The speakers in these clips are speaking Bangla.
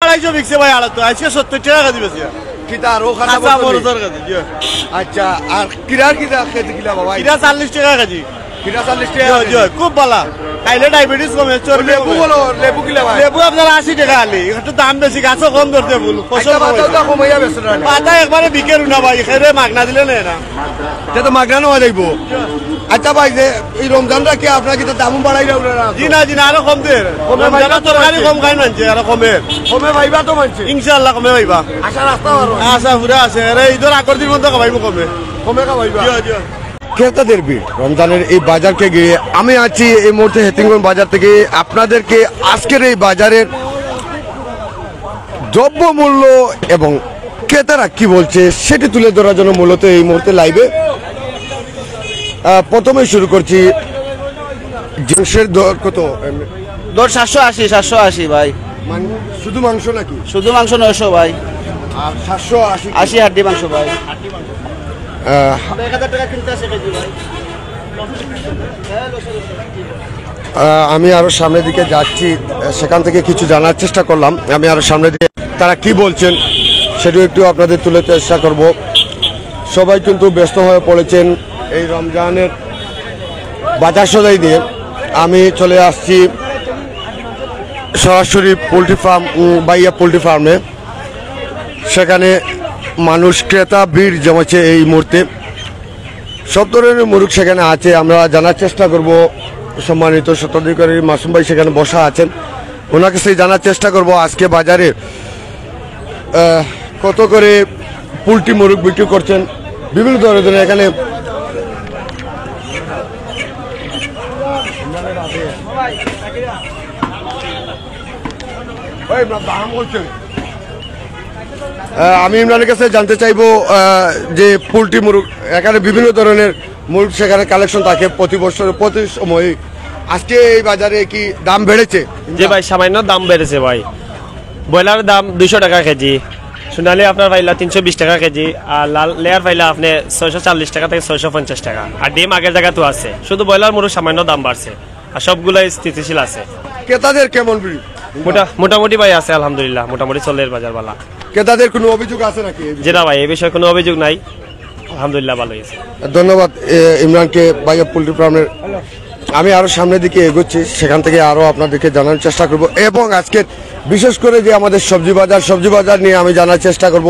250 বিকছে ভাই আড়া তো আজকে 70 টাকা কেজি বেশি কিটা আরো খাসা মরুচর কেজি আচ্ছা আর কিরার কিটা কেজি কিলা বাবা কিরা 40 টাকা কেজি কিটা 40 টাকা খুব ভালো খাইলে ডায়াবেটিস কমে চর্বি লেবু বলো লেবু কিলা ভাই লেবু আপনার 80 টাকা আলি একটু দাম বেশি গাছও কম ধরতে বল ফসল কমাইয়া বেশ পাতা একবারে বিকের না ভাই খেরে মাগনা দিলে না এটা তো মাগনা নেওয়া যাইব আচ্ছা ভাই যে এই রমজানটা কি আপনার কি দাম বাড়াই দাও না জি না আরো কম দে রমজান তরকারি কম খাই মানছে আরো কমে ভাইবা তো মানছে ইনশাআল্লাহ কমে ভাইবা আশা রাস্তা আশা পুরা আছে আরে ঈদের আগের দিন মধ্যে ভাইবো কমে ভাইবা ক্রেতাদের ভিড় রমজানের এই বাজারকে গিয়ে আমি আছি এই মুহূর্তে হেতিমগঞ্জ বাজার থেকে আপনাদেরকে আজকের এই বাজারের দ্রব্যমূল্য এবং ক্রেতারা কি বলছে সেটি তুলে ধরার জন্য মূলত এই মুহূর্তে লাইভে প্রথমে শুরু করছি মাংসের দর কত দর 780 ভাই শুধু মাংস নাকি শুধু মাংস 900 ভাই আর 780 80 হাড্ডি মাংস ভাই 1000 টাকা কিনতে আছে কেজি ভাই আমি আরো সামনের দিকে যাচ্ছি সেখান থেকে কিছু জানার চেষ্টা করলাম আমি আরো সামনের দিকে তারা কি বলছেন সেটাও একটু আপনাদের তুলে চেষ্টা করব সবাই কিন্তু ব্যস্ত হয়ে পড়েছেন এই রমজানের বাজার সদাই নিয়ে আমি চলে আসছি সরাসরি পোলট্রি ফার্ম বাইয়া পোলট্রি ফার্মে সেখানে মানুষ ক্রেতা ভিড় জমেছে এই মুহূর্তে সব ধরনের মুরগ সেখানে আছে আমরা জানার চেষ্টা করব সম্মানিত স্বত্বাধিকারী মাসুম ভাই সেখানে বসা আছেন ওনার কাছে জানার চেষ্টা করব আজকে বাজারে কত করে পোলট্রি মুরগ বিক্রি করছেন বিভিন্ন ধরনের এখানে আমি ইমরানের কাছে জানতে চাইবো যে পোলট্রি মুরগ এখানে বিভিন্ন ধরনের মুরগ সেখানে কালেকশন থাকে প্রতি বছর প্রতি সময় আজকে এই বাজারে কি দাম বেড়েছে যে ভাই সামান্য দাম বেড়েছে ভাই ব্রয়লার দাম 200 টাকা কেজি সোনালি আপনার পাইলা 320 টাকা কেজি আর লাল লেয়ার পাইলা আপনি 640 টাকা থেকে 650 টাকা আর ডিম আগের জায়গা তো আছে শুধু ব্রয়লার মুরগ সামান্য দাম বাড়ছে আর সবগুলাই স্থিতিশীল আছে ক্রেতাদের কেমন মোটামুটি ভাই আছে আলহামদুলিল্লাহ মোটামুটি চলে বাজার বালা ক্রেতাদের কোনো অভিযোগ আছে নাকি যেটা ভাই এই বিষয়ে কোনো অভিযোগ নাই আলহামদুলিল্লাহ ভালোই আছে ধন্যবাদ ইমরানকে বাইয়া পোলট্রি ফার্মের আমি আরো সামনের দিকে এগোচ্ছি সেখান থেকে আরো আপনাদেরকে জানার চেষ্টা করব এবং আজকের বিশেষ করে যে আমাদের সবজি বাজার নিয়ে আমি জানার চেষ্টা করব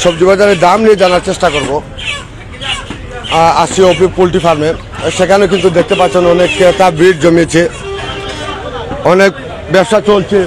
সবজি বাজারের দাম নিয়ে জানার চেষ্টা করব আসছি ওপি পোলট্রি ফার্মে সেখানে কিন্তু দেখতে পাচ্ছেন অনেক ক্রেতা ভিড় জমিয়েছে অনেক ব্যবসা চলছে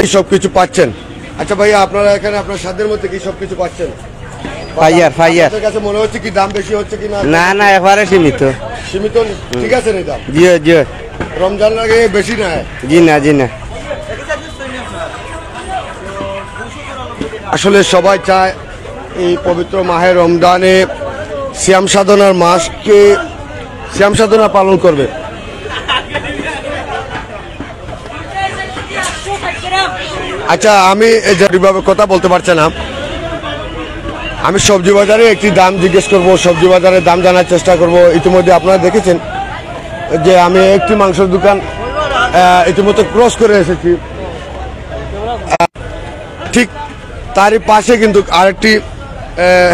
এই সব কিছু পাচ্ছেন আচ্ছা ভাইয়া আপনারা এখানে আপনার সাধ্যের মধ্যে কি সব কিছু পাচ্ছেন ফাইয়ার কাছে মনে হচ্ছে কি দাম বেশি হচ্ছে কি না একবারে সীমিত ঠিক আছে রে দাম জি রমজান লাগে বেশি না জি না আসলে সবাই চায় এই পবিত্র মাহে রমজানে সিয়াম সাধনার মাসকে সিয়াম সাধনা পালন করবে আচ্ছা আমি যেভাবে কথা বলতে পারছি না আমি সবজি বাজারে একটি দাম জিজ্ঞেস করব সবজি বাজারের দাম জানার চেষ্টা করব ইতিমধ্যে আপনারা দেখেছেন যে আমি একটি মাংসের দোকান ইতিমধ্যে ক্রস করে এসেছি ঠিক তারই পাশে কিন্তু আরেকটি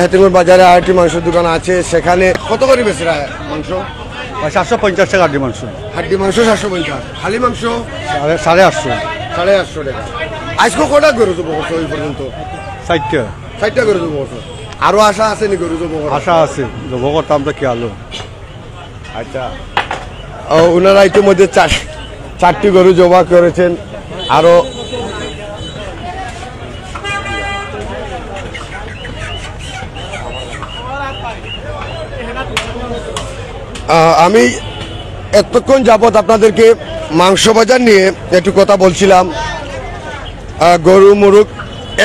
হেতিমগঞ্জ বাজারে আরেকটি মাংসের দোকান আছে সেখানে কত করে বেশি মাংস 750 টাকা হাড্ডি মাংস 750 খালি মাংস 850 টাকা আজকে কটা গরু দেবো ওই পর্যন্ত 60টা গরু দেবো আরো আশা আছে নি গরু দেবো আশা আছে জব করতাম তো কি আলো আচ্ছা ওনারা ইতিমধ্যে 4টি গরু জবা করেছেন আরো আমি এতক্ষণ যাবত আপনাদেরকে মাংস বাজার নিয়ে একটু কথা বলছিলাম গরু মুরগ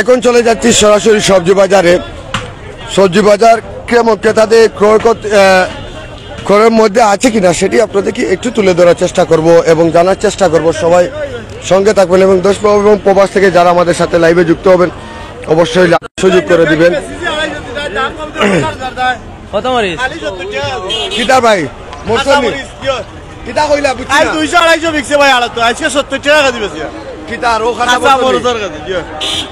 এখন চলে যাচ্ছি সরাসরি সবজি বাজারে সবজি বাজার কেমন ক্রেতাদের ক্রয়ের মধ্যে আছে কিনা সেটি আপনাদেরকে একটু তুলে ধরার চেষ্টা করব এবং জানার চেষ্টা করব সবাই সঙ্গে থাকবেন এবং দেশ এবং প্রবাস থেকে যারা আমাদের সাথে লাইভে যুক্ত হবেন অবশ্যই সুযোগ করে দিবেন কিটা ভাই কিতা কইলা বুঝছি আজ না। 200-250 বিকছে ভাই আলো তো আজকে 70 টাকা দিবে কিতা আরো খাতা খাতা বড় দরকার জি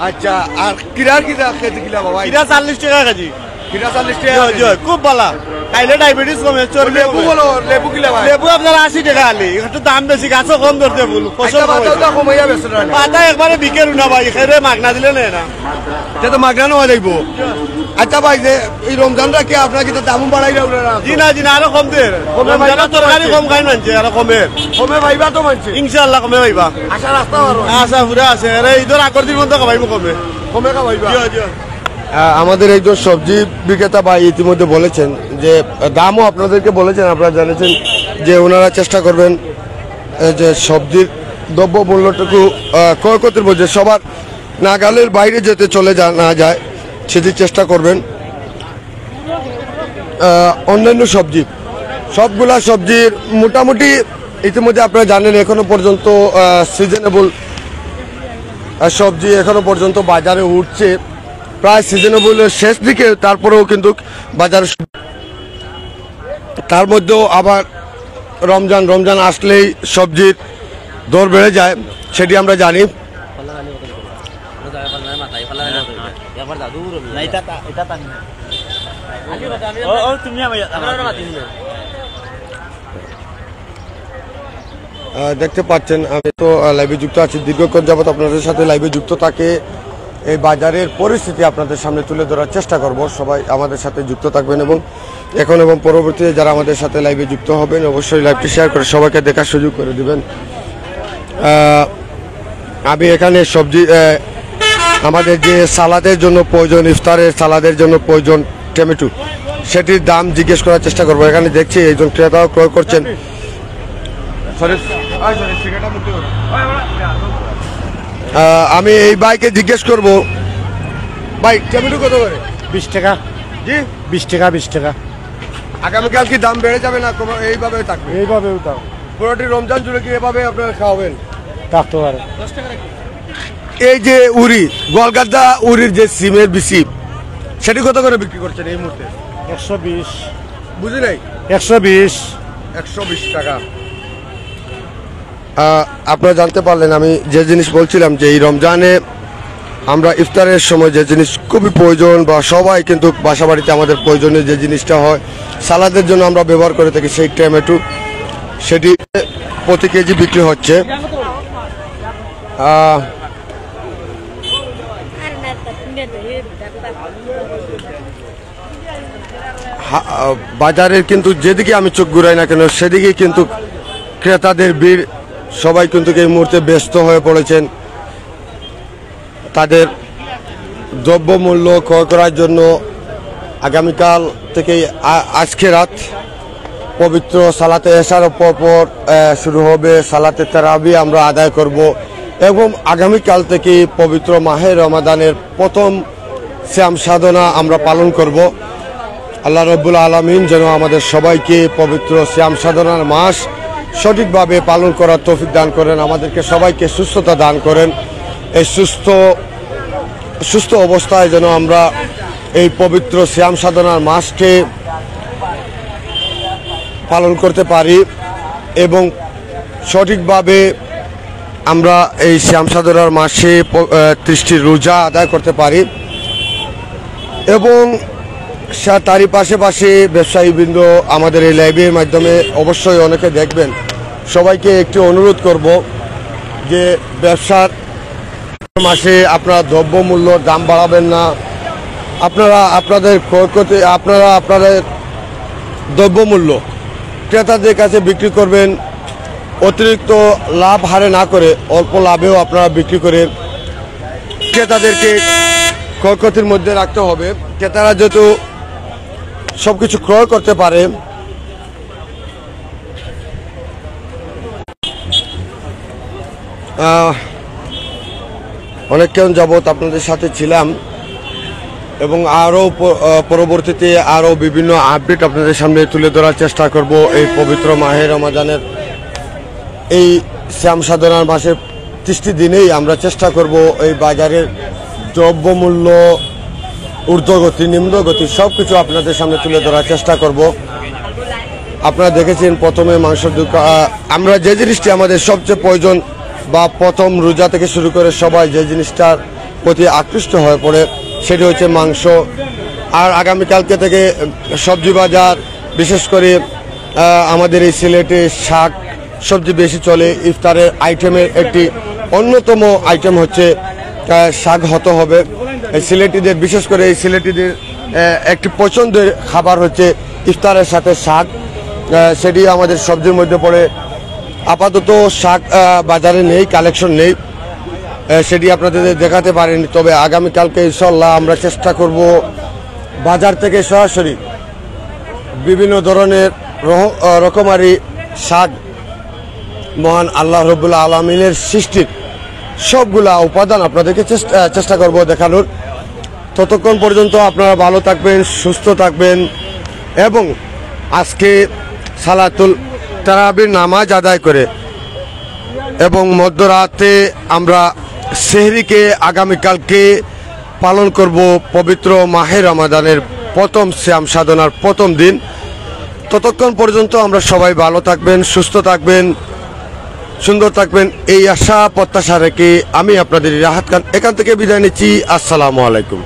আচ্ছা আর কিরার কিতা খেতে কিলা বাবা এটা 40 টাকা কেজি কিরা 40 জি টাকা জি খুব ভালো খাইলে ডায়াবেটিস কমে চর্বি লেবু বলো লেবু কিলা ভাই লেবু আপনার 80 টাকা আলি একটু দাম বেশি গাছও কম ধরতে বল ফসল পাতা কমাইয়া বেছে না পাতা একবারে বিকের না ভাই খেরে মাগনা দিলে না এটা তো মাগনা নয় দেখবো আচ্ছা ভাই যে এই রমজানটা কি আপনার কি দাম বাড়াই না জি না আরো কম দে রমজান তরকারি কম খাই মানছে আরো কমে কমে ভাইবা তো মানছে ইনশাআল্লাহ কমে ভাইবা আশা রাস্তা আরো আশা পুরা আছে আরে ঈদের আগের দিন মধ্যে ভাইবো কমে কমে কা ভাইবা জি জি আমাদের একজন সবজি বিক্রেতা ভাই ইতিমধ্যে বলেছেন যে দামও আপনাদেরকে বলেছেন, আপনারা জানেছেন যে ওনারা চেষ্টা করবেন যে সবজির দ্রব্য মূল্যটুকু ক্রয় করতে বলছে সবার নাগালের বাইরে যেতে চলে না যায় সেটি চেষ্টা করবেন। অন্যান্য সবজি সবগুলা সবজির মোটামুটি ইতিমধ্যে আপনারা জানেন এখনো পর্যন্ত সিজনেবল সবজি এখনো পর্যন্ত বাজারে উঠছে প্রায় সিজনেবলের শেষ দিকে, তারপরেও কিন্তু বাজারে তার মধ্যেও আবার রমজান আসলেই সবজির দর বেড়ে যায় সেটি আমরা জানি। দেখতে পাচ্ছেন আমি তো লাইভে যুক্ত আছি, দীর্ঘক্ষণ যাবত আপনাদের সাথে লাইভে যুক্ত থাকে এই বাজারের পরিস্থিতি আপনাদের সামনে তুলে ধরার চেষ্টা করব। সবাই আমাদের সাথে যুক্ত থাকবেন এবং এখন এবং পরবর্তীতে যারা আমাদের সাথে লাইভে যুক্ত হবেন অবশ্যই লাইভটি শেয়ার করে সবাইকে দেখার সুযোগ করে দিবেন। আমি এখানে সবজি আমাদের যে সালাদের জন্য প্রয়োজন, ইফতারের সালাদের জন্য প্রয়োজন টমেটো, সেটির দাম জিজ্ঞেস করার চেষ্টা করব। এখানে দেখছি একজন ক্রেতাও ক্রয় করছেন। আমি এই বাইকে জিজ্ঞেস করব, ভাই টমেটো কত করে? 20 টাকা। জি 20 টাকা 20 টাকা। আগামীকাল কি দাম বেড়ে যাবে না এইভাবে থাকবে? এইভাবেও দাও পুরোটি রমজান জুড়ে কি এভাবে আপনারা খাওয়াবেন? থাকতে পারে। এই যে উড়ি গোয়ালগাদ্দা উড়ির যে সিমের বিসি সেটি কত করে বিক্রি করছেন এই মুহূর্তে? 120। বুঝি নাই 120 120 টাকা। আপনারা জানতে পারলেন আমি যে জিনিস বলছিলাম যে এই রমজানে আমরা ইফতারের সময় যে জিনিস খুবই প্রয়োজন বা সবাই কিন্তু বাসা বাড়িতে আমাদের প্রয়োজনীয় যে জিনিসটা হয় সালাদের জন্য আমরা ব্যবহার করে থাকি সেই টমেটো, সেটি প্রতি কেজি বিক্রি হচ্ছে। বাজারের কিন্তু যেদিকে আমি চোখ ঘুরাই না কেন সেদিকে কিন্তু ক্রেতাদের ভিড়, সবাই কিন্তু এই মুহূর্তে ব্যস্ত হয়ে পড়েছেন তাদের দ্রব্যমূল্য ক্রয় করার জন্য। আগামীকাল থেকে আজকে রাত পবিত্র সালাতে এশার পর শুরু হবে সালাতে তারাবি আমরা আদায় করব এবং আগামীকাল থেকে পবিত্র মাহে রমাদানের প্রথম শ্যাম সাধনা আমরা পালন করব। আল্লাহ রব্বুল আলামিন যেন আমাদের সবাইকে পবিত্র শ্যাম সাধনার মাস সঠিকভাবে পালন করার তৌফিক দান করেন, আমাদেরকে সবাইকে সুস্থতা দান করেন। এই সুস্থ অবস্থায় যেন আমরা এই পবিত্র শ্যাম সাধনার মাসকে পালন করতে পারি এবং সঠিকভাবে আমরা এই শ্যাম সাধনার মাসে 30টি রোজা আদায় করতে পারি এবং তারই পাশাপাশি ব্যবসায়ীবৃন্দ আমাদের এই লাইভের মাধ্যমে অবশ্যই অনেকে দেখবেন। সবাইকে একটি অনুরোধ করব যে ব্যবসার মাসে আপনারা দ্রব্যমূল্য দাম বাড়াবেন না, আপনারা আপনাদের দ্রব্যমূল্য ক্রেতাদের কাছে বিক্রি করবেন, অতিরিক্ত লাভ হারে না করে অল্প লাভেও আপনারা বিক্রি করে ক্রেতাদেরকে ক্ষয়ক্ষতির মধ্যে রাখতে হবে। ক্রেতারা যেহেতু সব কিছু ক্রয় করতে পারে অনেকক্ষণ যাবৎ আপনাদের সাথে ছিলাম এবং আরও পরবর্তীতে আরও বিভিন্ন আপডেট আপনাদের সামনে তুলে ধরার চেষ্টা করব। এই পবিত্র মাহে রমাদানের এই শ্যাম সাধনার মাসের 30টি দিনেই আমরা চেষ্টা করব এই বাজারের দ্রব্যমূল্য ঊর্ধ্বগতি নিম্নগতি সব কিছু আপনাদের সামনে তুলে ধরার চেষ্টা করব। আপনারা দেখেছেন প্রথমে মাংসের দোকান, আমরা যে জিনিসটি আমাদের সবচেয়ে প্রয়োজন বা প্রথম রোজা থেকে শুরু করে সবাই যে জিনিসটার প্রতি আকৃষ্ট হয়ে পড়ে সেটি হচ্ছে মাংস। আর আগামীকালকে থেকে সবজি বাজার, বিশেষ করে আমাদের এই সিলেটে শাক সবজি বেশি চলে। ইফতারের আইটেমের একটি অন্যতম আইটেম হচ্ছে শাক হতে হবে। এই সিলেটিদের, বিশেষ করে এই সিলেটিদের একটি পছন্দের খাবার হচ্ছে ইফতারের সাথে শাক, সেটি আমাদের সবজির মধ্যে পড়ে। আপাতত শাক বাজারে নেই, কালেকশন নেই, সেটি আপনাদের দেখাতে পারিনি। তবে আগামীকালকে ইনশাল্লাহ আমরা চেষ্টা করব বাজার থেকে সরাসরি বিভিন্ন ধরনের রকমারি শাক মহান আল্লাহ রাব্বুল আলামিনের সৃষ্টির সবগুলা উপাদান আপনাদেরকে চেষ্টা করব দেখানোর। ততক্ষণ পর্যন্ত আপনারা ভালো থাকবেন, সুস্থ থাকবেন এবং আজকে সালাতুল তারাবির নামাজ আদায় করে এবং মধ্যরাতে আমরা সেহরিকে আগামীকালকে পালন করব পবিত্র মাহে রমাদানের প্রথম সিয়াম সাধনার প্রথম দিন। ততক্ষণ পর্যন্ত আমরা সবাই ভালো থাকবেন, সুস্থ থাকবেন, সুন্দর থাকবেন, এই আশা প্রত্যাশা রেখে আমি আপনাদের রাহাত খান এখান থেকে বিদায় নিচ্ছি। আসসালামু আলাইকুম।